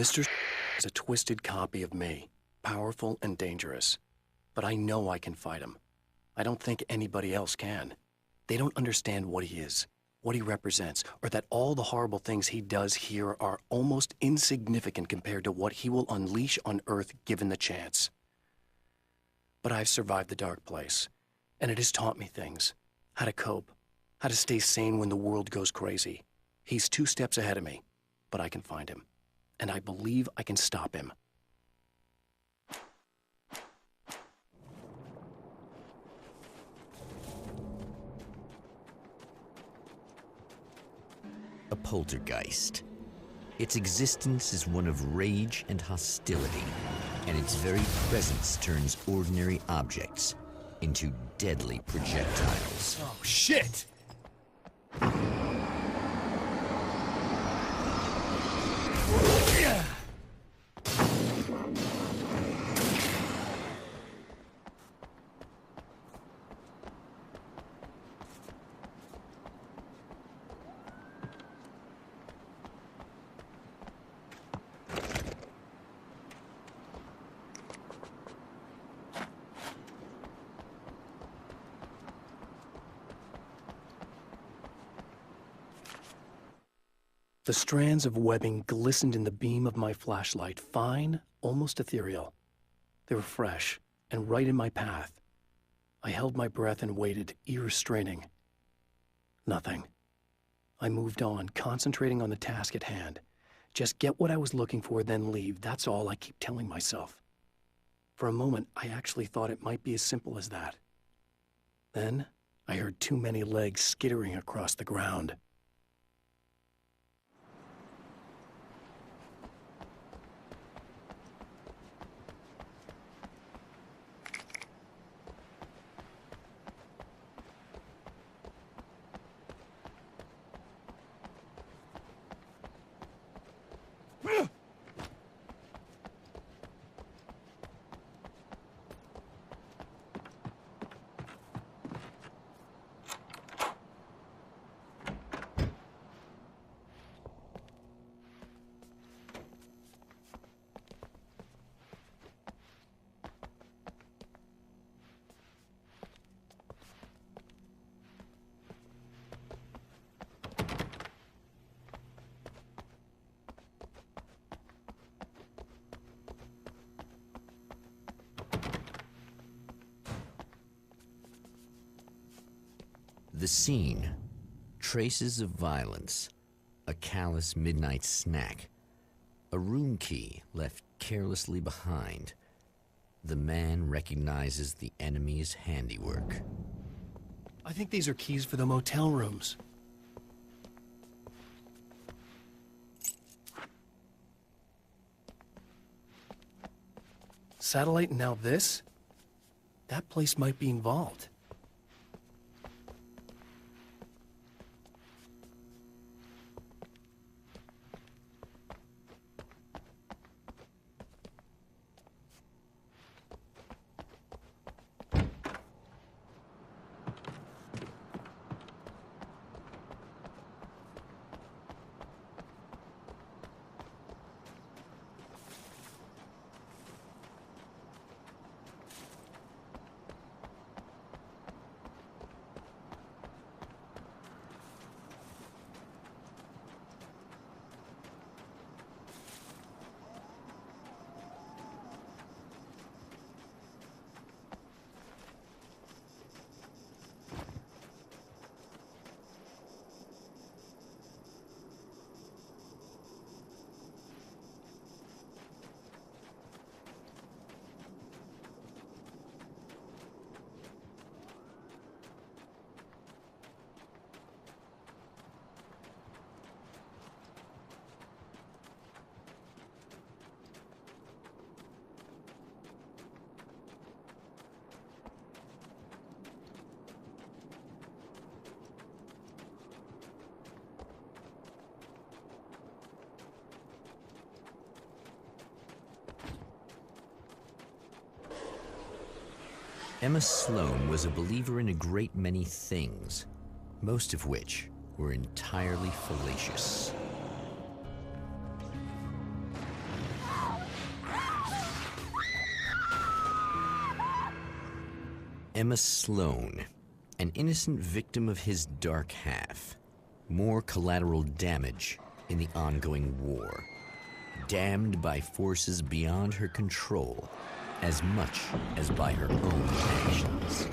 Mr. is a twisted copy of me, powerful and dangerous. But I know I can fight him. I don't think anybody else can. They don't understand what he is, what he represents, or that all the horrible things he does here are almost insignificant compared to what he will unleash on Earth given the chance. But I've survived the dark place, and it has taught me things. How to cope, how to stay sane when the world goes crazy. He's 2 steps ahead of me, but I can find him. And I believe I can stop him. A poltergeist. Its existence is one of rage and hostility, and its very presence turns ordinary objects into deadly projectiles. Oh, shit! The strands of webbing glistened in the beam of my flashlight, fine, almost ethereal. They were fresh and right in my path. I held my breath and waited, ears straining. Nothing. I moved on, concentrating on the task at hand. Just get what I was looking for, then leave. That's all I keep telling myself. For a moment, I actually thought it might be as simple as that. Then, I heard too many legs skittering across the ground. The scene, traces of violence, a callous midnight snack, a room key left carelessly behind. The man recognizes the enemy's handiwork. I think these are keys for the motel rooms. Satellite and now this? That place might be involved. Emma Sloan was a believer in a great many things, most of which were entirely fallacious. Emma Sloan, an innocent victim of his dark half. More collateral damage in the ongoing war. Damned by forces beyond her control, as much as by her own actions.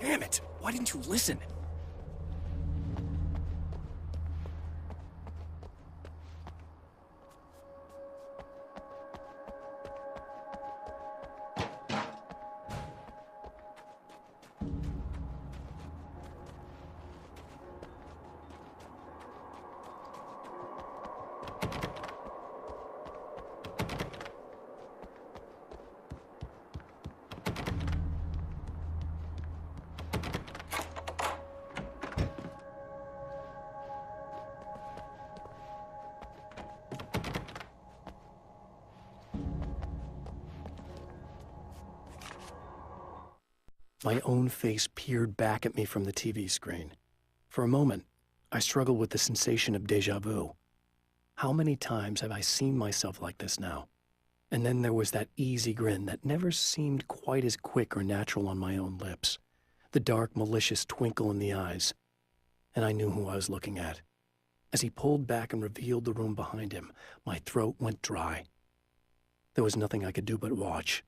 Damn it! Why didn't you listen? My own face peered back at me from the TV screen. For a moment, I struggled with the sensation of déjà vu. How many times have I seen myself like this now? And then there was that easy grin that never seemed quite as quick or natural on my own lips. The dark, malicious twinkle in the eyes. And I knew who I was looking at. As he pulled back and revealed the room behind him, my throat went dry. There was nothing I could do but watch.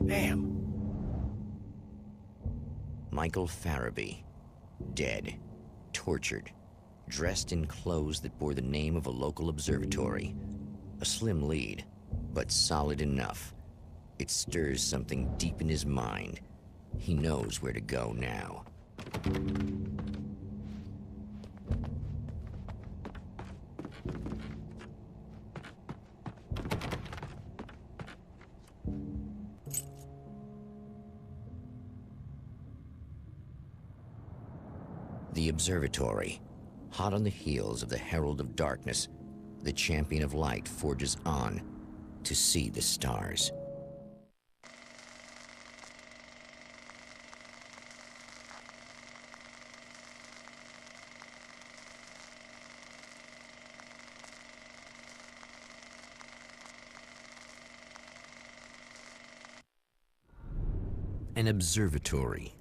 Damn. Michael Farabee, dead, tortured, dressed in clothes that bore the name of a local observatory. A slim lead, but solid enough. It stirs something deep in his mind. He knows where to go now. The observatory, hot on the heels of the Herald of Darkness, the champion of light forges on to see the stars. An observatory.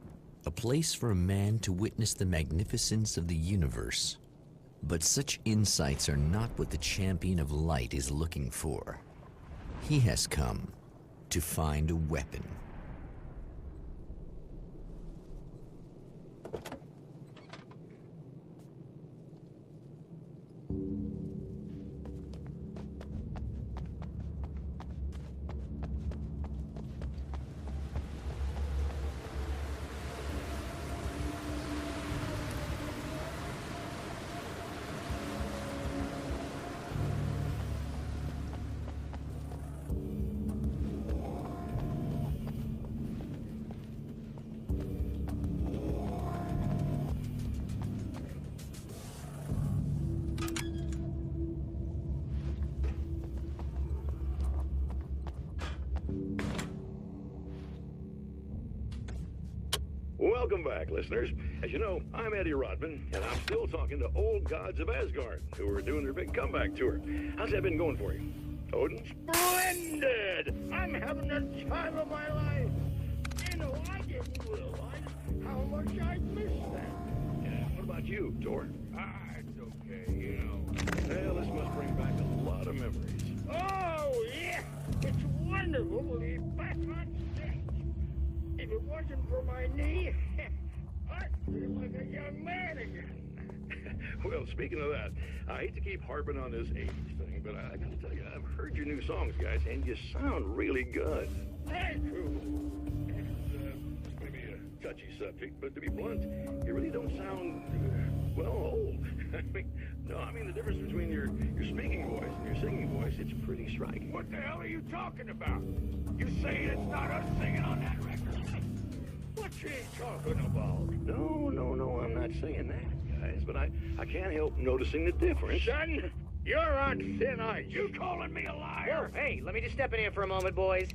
A place for a man to witness the magnificence of the universe. But such insights are not what the champion of light is looking for. He has come to find a weapon. Welcome back, listeners. As you know, I'm Eddie Rodman, and I'm still talking to old gods of Asgard, who are doing their big comeback tour. How's that been going for you? Odin? Splendid! I'm having the time of my life. You know, I didn't realize how much I missed that. Yeah, what about you, Thor? It's okay, you know. Well, this must bring back a lot of memories. Oh, yeah! It's wonderful to be back on stage. If it wasn't for my knee, I'd feel like a young man again. Well, speaking of that, I hate to keep harping on this age thing, but I gotta tell you, I've heard your new songs, guys, and you sound really good. Thank you. It's maybe a touchy subject, but to be blunt, you really don't sound, well, old. I mean the difference between your speaking voice and your singing voice, it's pretty striking. What the hell are you talking about? You saying it's not us singing on that record? What you talking about? No, I'm not saying that, guys, but I can't help noticing the difference. Son, you're on thin ice. You calling me a liar? Whoa, hey, let me just step in here for a moment, boys.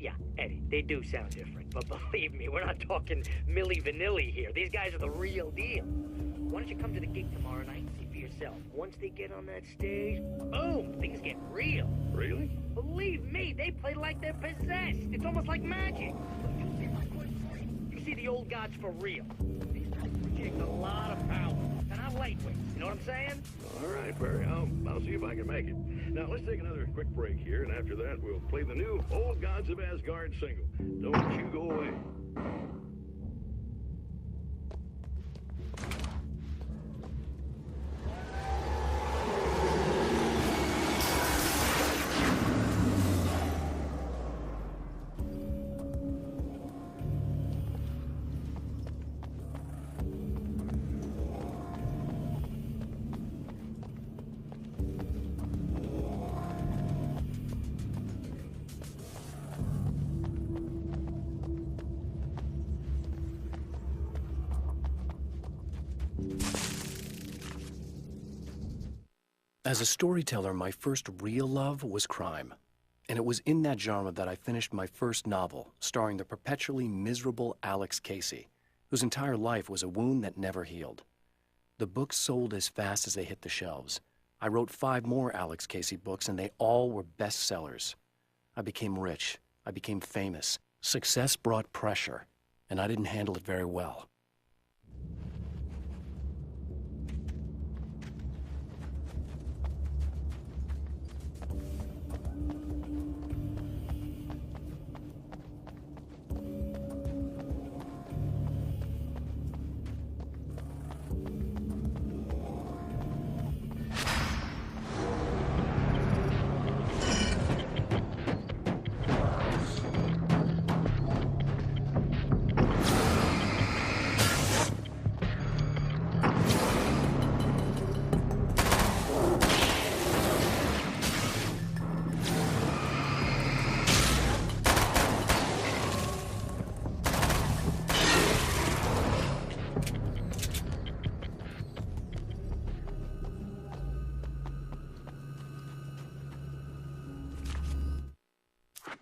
Yeah, Eddie, they do sound different, but believe me, we're not talking Milli Vanilli here. These guys are the real deal. Why don't you come to the gig tomorrow night and see for yourself? Once they get on that stage, boom, things get real. Really? Believe me, they play like they're possessed. It's almost like magic. You see the old gods for real. These guys project a lot of power. And I'm lightweights, you know what I'm saying? All right, Barry, I'll see if I can make it. Now, let's take another quick break here, and after that, we'll play the new Old Gods of Asgard single. Don't you go away. As a storyteller, my first real love was crime. And it was in that genre that I finished my first novel, starring the perpetually miserable Alex Casey, whose entire life was a wound that never healed. The books sold as fast as they hit the shelves. I wrote 5 more Alex Casey books, and they all were bestsellers. I became rich. I became famous. Success brought pressure, and I didn't handle it very well.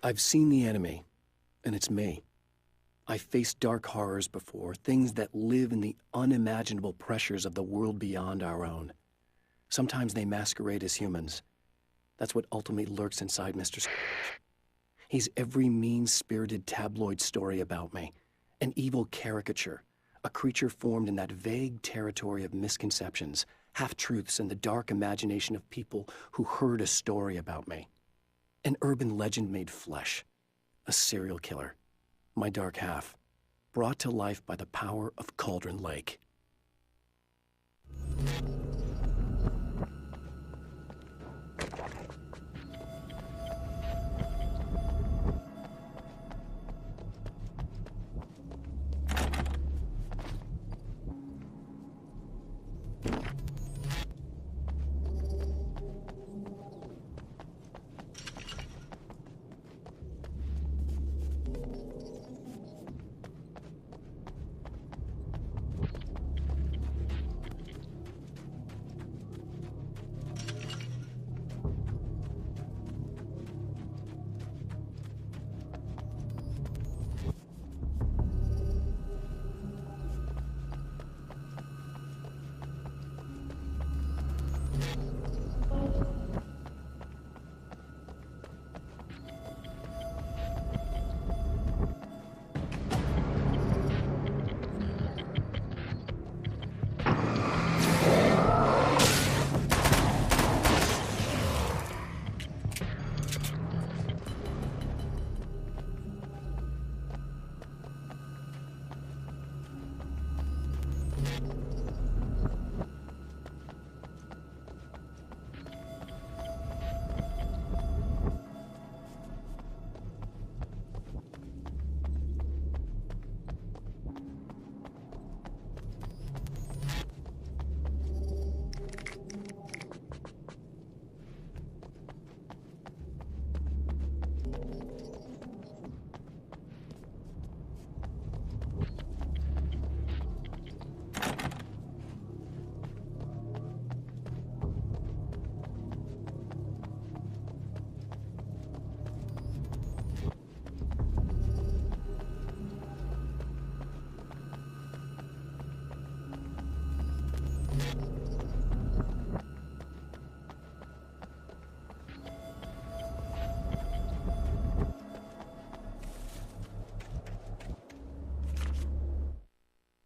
I've seen the enemy, and it's me. I've faced dark horrors before, things that live in the unimaginable pressures of the world beyond our own. Sometimes they masquerade as humans. That's what ultimately lurks inside Mr. Scrooge. He's every mean-spirited tabloid story about me, an evil caricature, a creature formed in that vague territory of misconceptions, half-truths, and the dark imagination of people who heard a story about me. An urban legend made flesh, a serial killer, my dark half, brought to life by the power of Cauldron Lake.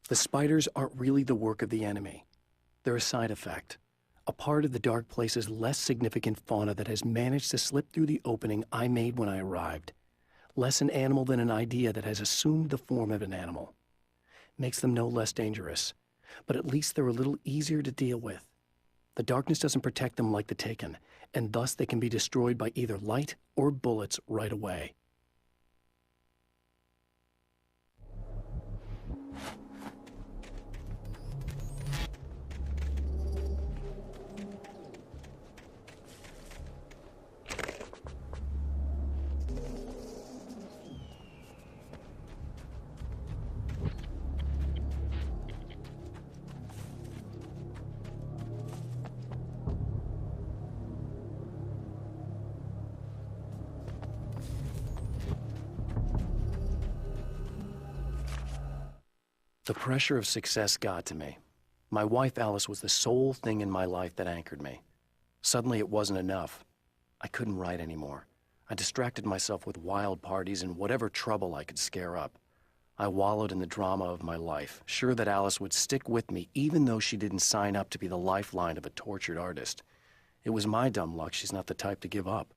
The spiders aren't really the work of the enemy. They're a side effect, a part of the dark place's less significant fauna that has managed to slip through the opening I made when I arrived. Less an animal than an idea that has assumed the form of an animal. Makes them no less dangerous, but at least they're a little easier to deal with. The darkness doesn't protect them like the Taken, and thus they can be destroyed by either light or bullets right away. The pressure of success got to me. My wife Alice was the sole thing in my life that anchored me. Suddenly it wasn't enough. I couldn't write anymore. I distracted myself with wild parties and whatever trouble I could scare up. I wallowed in the drama of my life, sure that Alice would stick with me even though she didn't sign up to be the lifeline of a tortured artist. It was my dumb luck she's not the type to give up.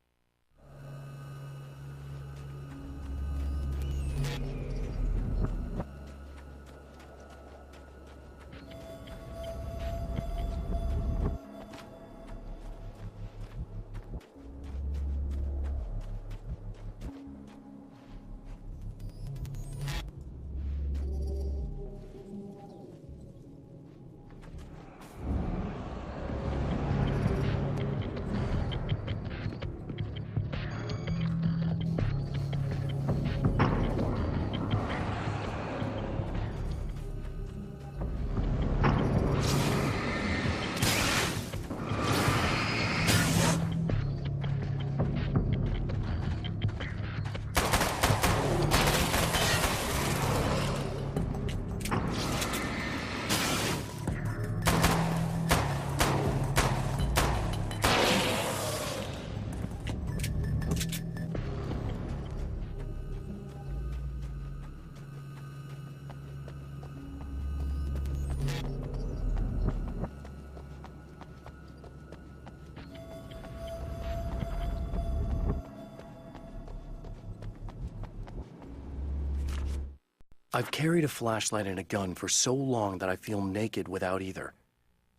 I've carried a flashlight and a gun for so long that I feel naked without either.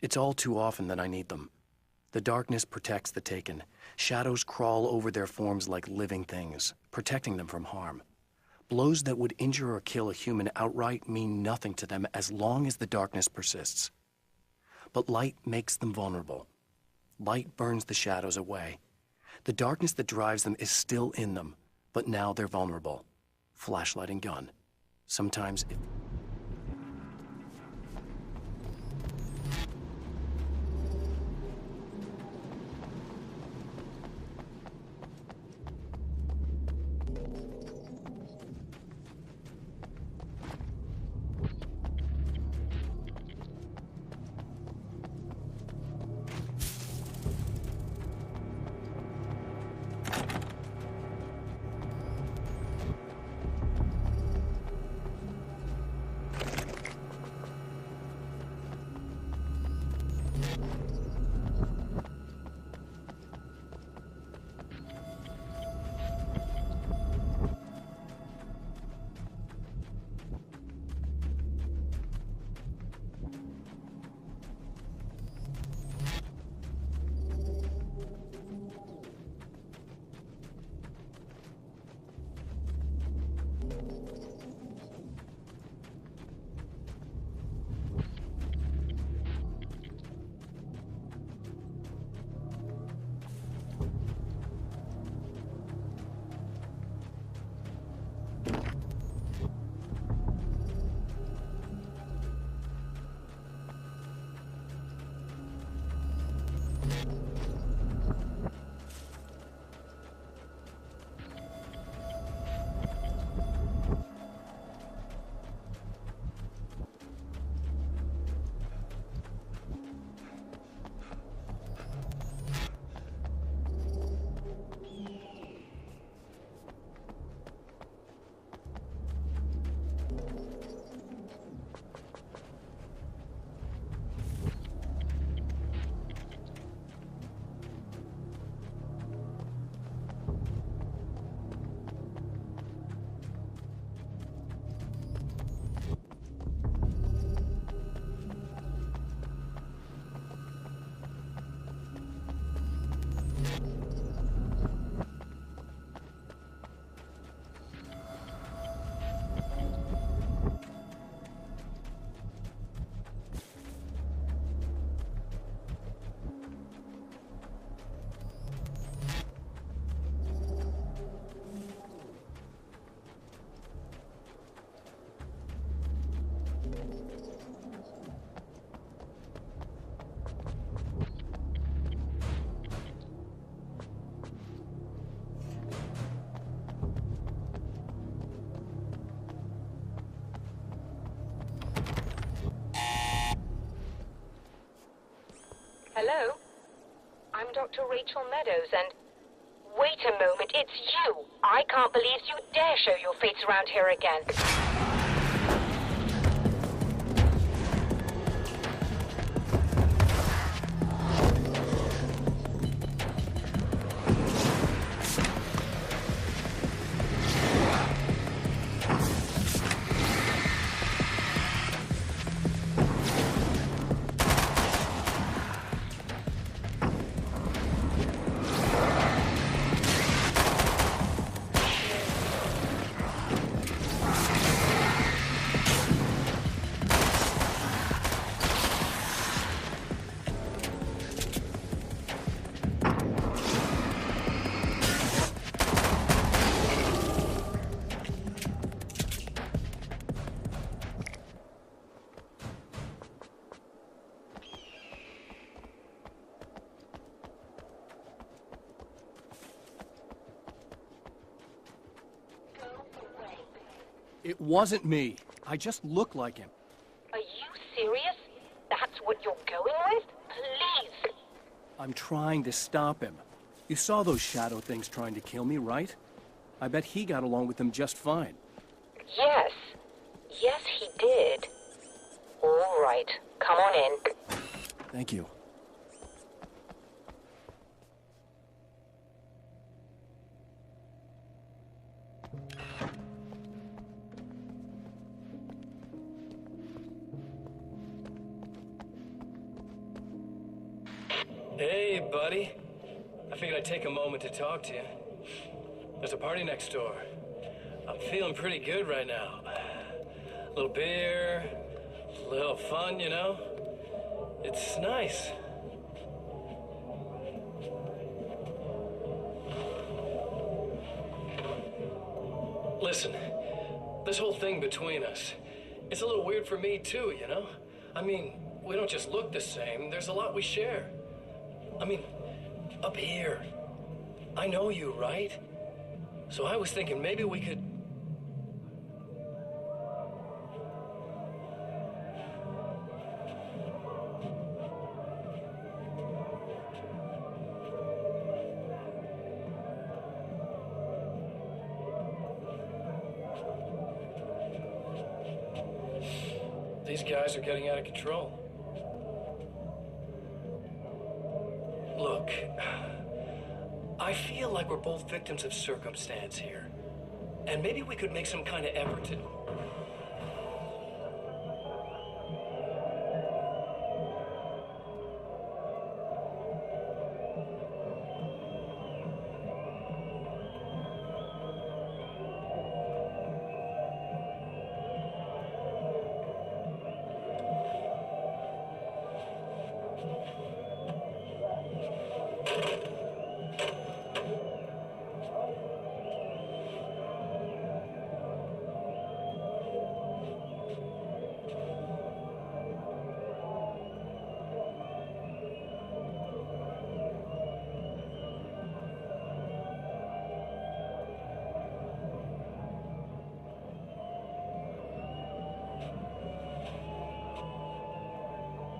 It's all too often that I need them. The darkness protects the Taken. Shadows crawl over their forms like living things, protecting them from harm. Blows that would injure or kill a human outright mean nothing to them as long as the darkness persists. But light makes them vulnerable. Light burns the shadows away. The darkness that drives them is still in them, but now they're vulnerable. Flashlight and gun. Sometimes it... Hello? I'm Dr. Rachel Meadows, and... Wait a moment, it's you! I can't believe you dare show your face around here again. It wasn't me. I just look like him. Are you serious? That's what you're going with? Please! I'm trying to stop him. You saw those shadow things trying to kill me, right? I bet he got along with them just fine. Yes. Yes, he did. All right. Come on in. Thank you. Hey, buddy. I figured I'd take a moment to talk to you. There's a party next door. I'm feeling pretty good right now. A little beer, a little fun, you know? It's nice. Listen, this whole thing between us, it's a little weird for me too, you know? I mean, we don't just look the same, there's a lot we share. I mean, up here, I know you, right? So I was thinking maybe we could... These guys are getting out of control. Look, I feel like we're both victims of circumstance here. And maybe we could make some kind of effort to...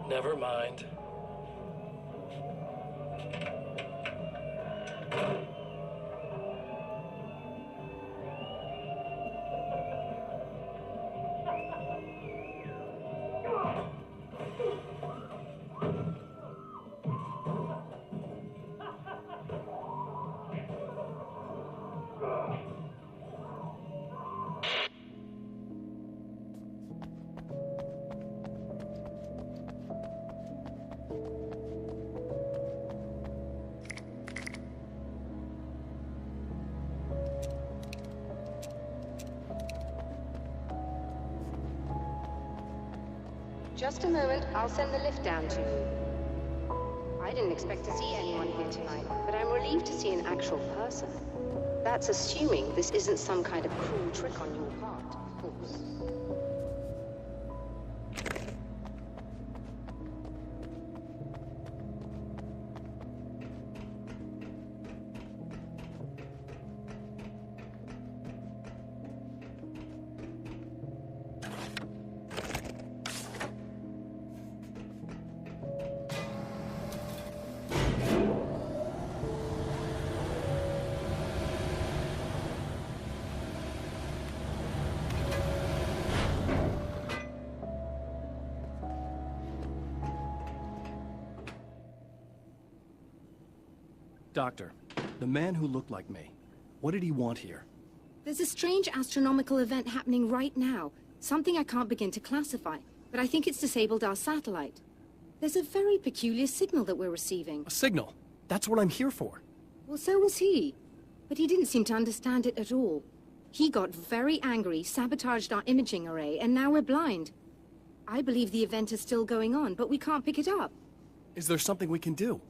Never mind. Just a moment, I'll send the lift down to you. I didn't expect to see anyone here tonight, but I'm relieved to see an actual person. That's assuming this isn't some kind of cruel trick on your part, of course. Doctor, the man who looked like me, what did he want here? There's a strange astronomical event happening right now. Something I can't begin to classify, but I think it's disabled our satellite. There's a very peculiar signal that we're receiving. A signal? That's what I'm here for. Well, so was he. But he didn't seem to understand it at all. He got very angry, sabotaged our imaging array, and now we're blind. I believe the event is still going on, but we can't pick it up. Is there something we can do?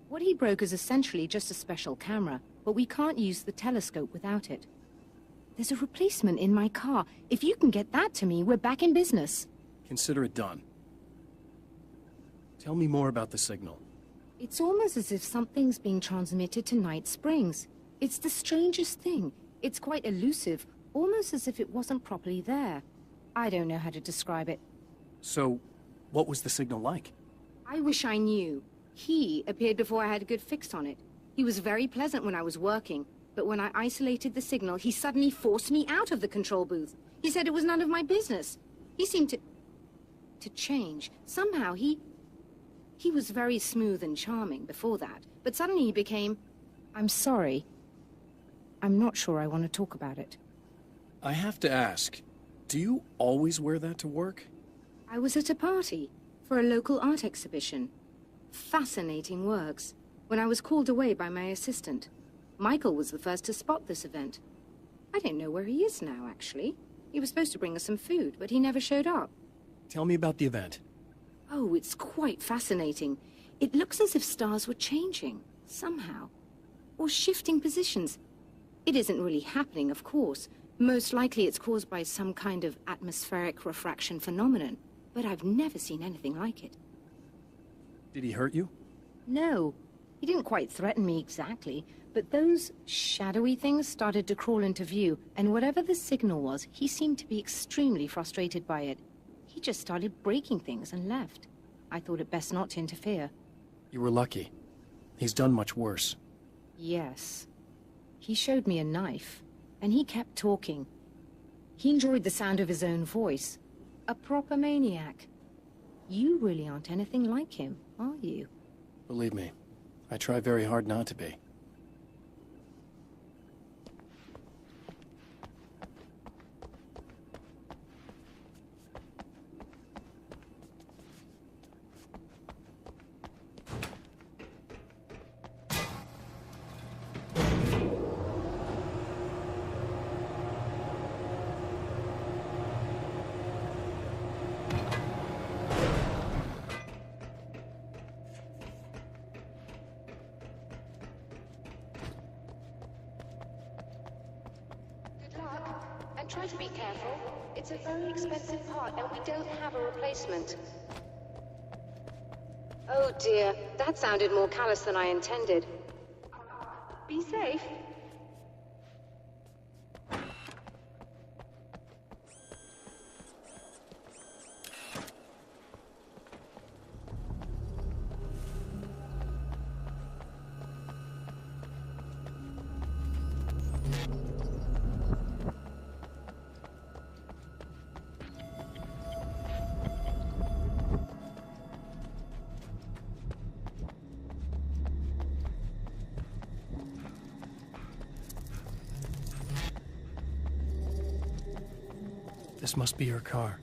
What he broke is essentially just a special camera, but we can't use the telescope without it. There's a replacement in my car. If you can get that to me, we're back in business. Consider it done. Tell me more about the signal. It's almost as if something's being transmitted to Night Springs. It's the strangest thing. It's quite elusive, almost as if it wasn't properly there. I don't know how to describe it. So, what was the signal like? I wish I knew. He appeared before I had a good fix on it. He was very pleasant when I was working, but when I isolated the signal, he suddenly forced me out of the control booth. He said it was none of my business. He seemed to change. Somehow he was very smooth and charming before that, but suddenly he became, I'm sorry. I'm not sure I want to talk about it. I have to ask, do you always wear that to work? I was at a party for a local art exhibition. Fascinating works. When I was called away by my assistant. Michael was the first to spot this event. I don't know where he is now, actually. He was supposed to bring us some food, but he never showed up. Tell me about the event. Oh, it's quite fascinating. It looks as if stars were changing, somehow. Or shifting positions. It isn't really happening, of course. Most likely it's caused by some kind of atmospheric refraction phenomenon. But I've never seen anything like it. Did he hurt you? No. He didn't quite threaten me exactly, but those shadowy things started to crawl into view, and whatever the signal was, he seemed to be extremely frustrated by it. He just started breaking things and left. I thought it best not to interfere. You were lucky. He's done much worse. Yes. He showed me a knife, and he kept talking. He enjoyed the sound of his own voice. A proper maniac. You really aren't anything like him, are you? Believe me, I try very hard not to be. Try to be careful. It's a very expensive part, and we don't have a replacement. Oh dear, that sounded more callous than I intended. Be safe. This must be your car.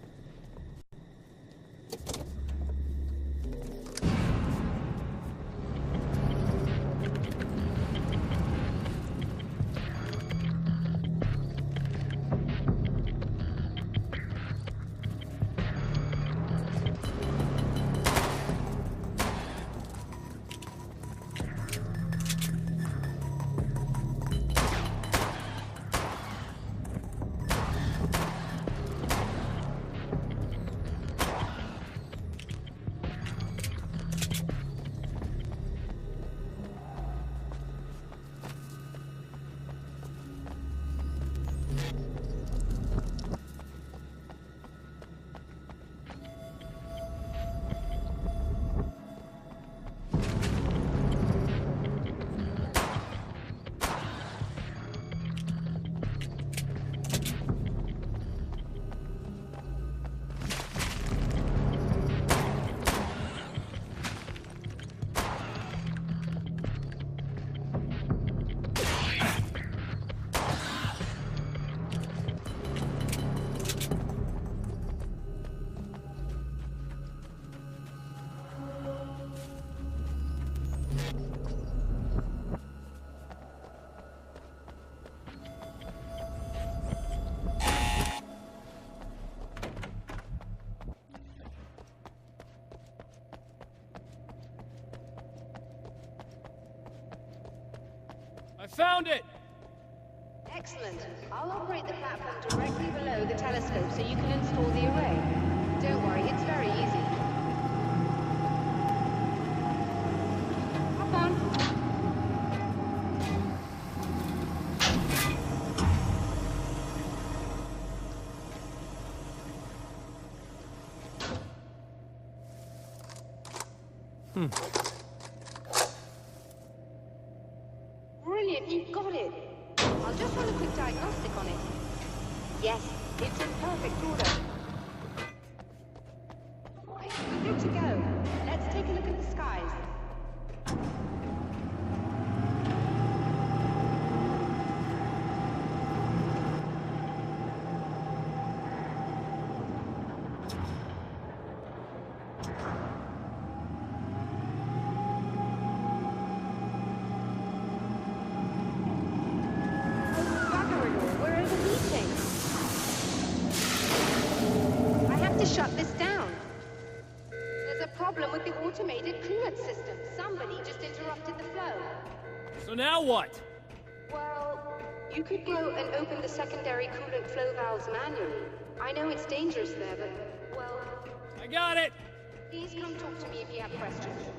found it! Excellent. I'll operate the platform directly below the telescope so you can install the array. Don't worry, it's very easy. Hop on. Brilliant, you got it. I'll just run a quick diagnostic on it. Yes, it's in perfect order. Right, we're good to go. Let's take a look at the skies. Shut this down. There's a problem with the automated coolant system. Somebody just interrupted the flow. So now what? Well, you could go and open the secondary coolant flow valves manually. I know it's dangerous there, but, well... I got it! Please come talk to me if you have questions.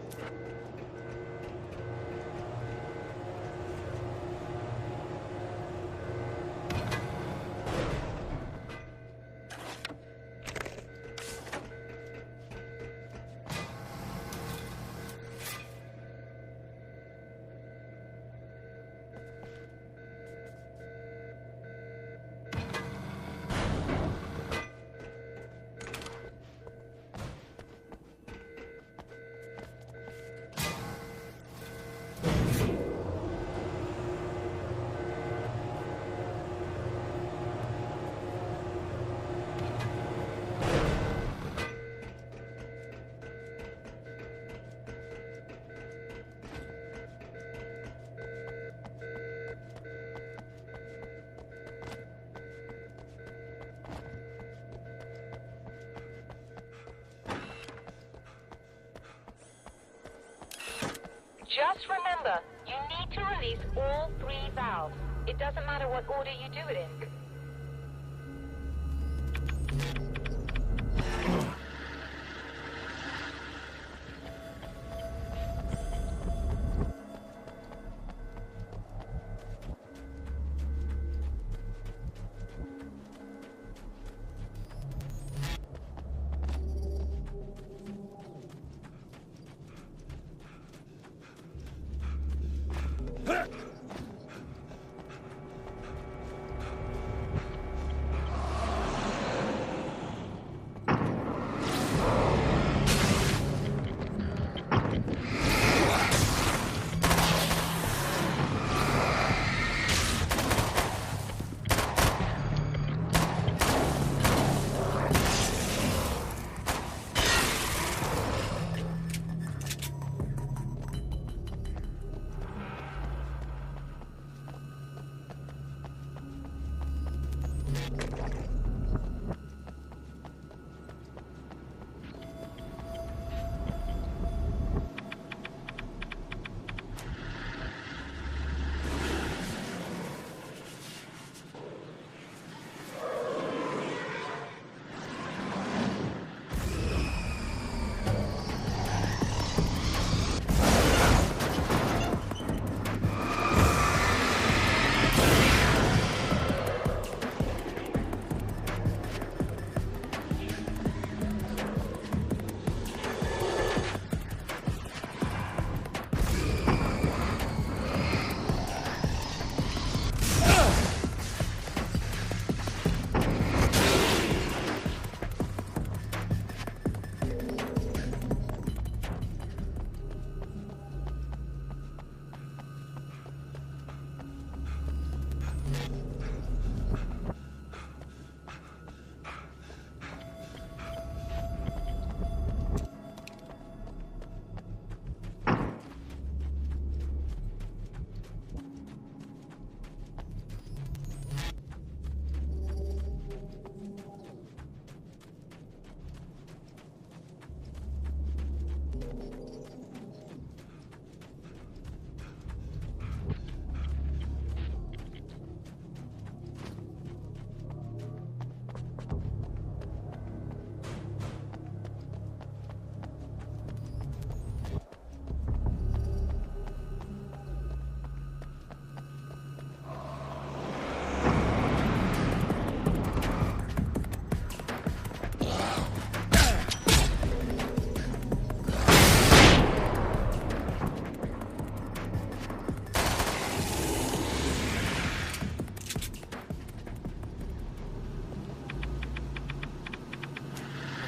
Just remember, you need to release all 3 valves. It doesn't matter what order you do it in.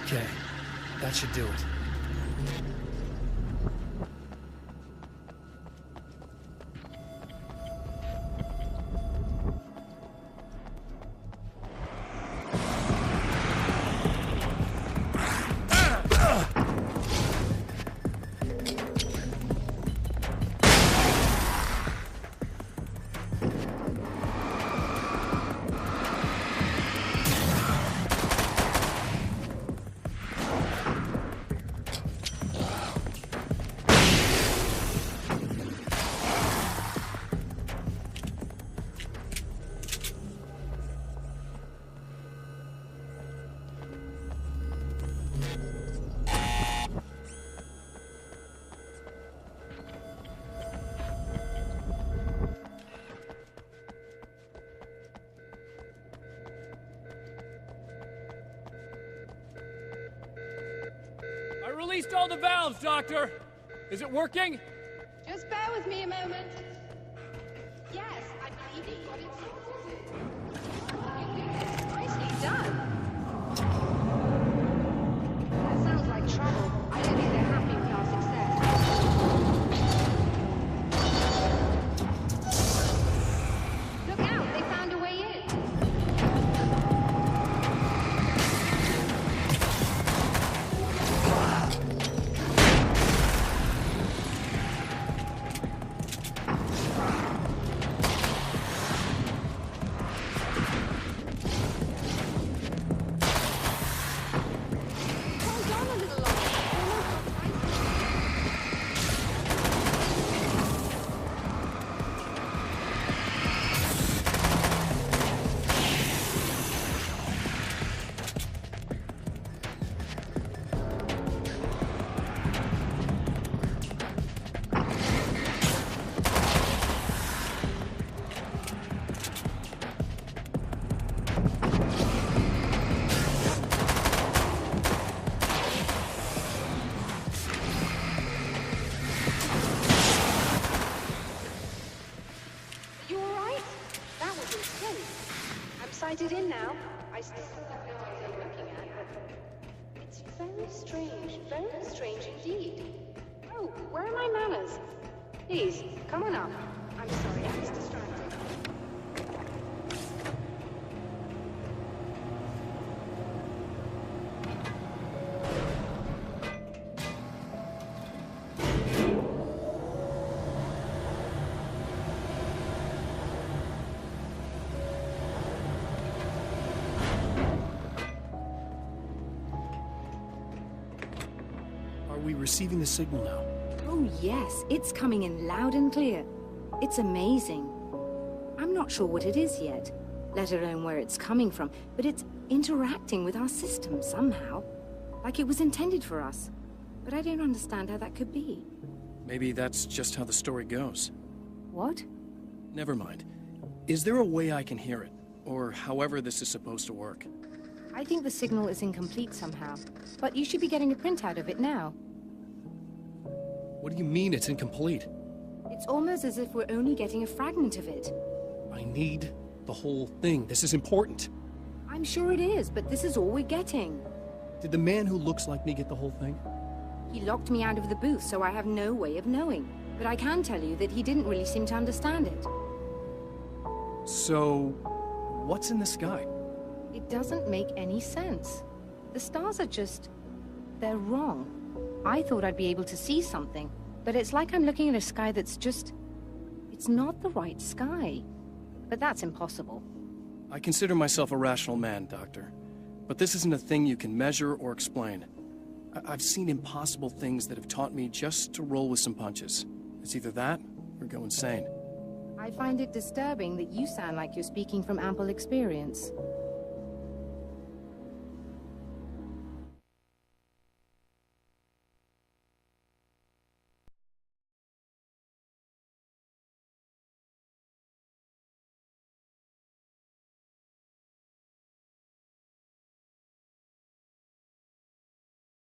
Okay, that should do it. I released all the valves, Doctor! Is it working? Just bear with me a moment. Yes, I believe you've got it sorted. Nicely done. That sounds like trouble. I don't think they're happy with our success. Look out, they found a way in. Sighted in now. I still don't know what I'm looking at, but it's very strange indeed. Oh, where are my manners? Please, come on up. I'm sorry, I was distracted. Are we receiving the signal now? Oh yes, it's coming in loud and clear. It's amazing. I'm not sure what it is yet, let alone where it's coming from, but it's interacting with our system somehow. Like it was intended for us. But I don't understand how that could be. Maybe that's just how the story goes. What? Never mind. Is there a way I can hear it? Or however this is supposed to work? I think the signal is incomplete somehow, but you should be getting a printout of it now. What do you mean it's incomplete? It's almost as if we're only getting a fragment of it. I need the whole thing. This is important. I'm sure it is, but this is all we're getting. Did the man who looks like me get the whole thing? He locked me out of the booth, so I have no way of knowing. But I can tell you that he didn't really seem to understand it. So, what's in the sky? It doesn't make any sense. The stars are just... they're wrong. I thought I'd be able to see something, but it's like I'm looking at a sky that's just... it's not the right sky. But that's impossible. I consider myself a rational man, Doctor. But this isn't a thing you can measure or explain. I've seen impossible things that have taught me just to roll with some punches. It's either that, or go insane. I find it disturbing that you sound like you're speaking from ample experience.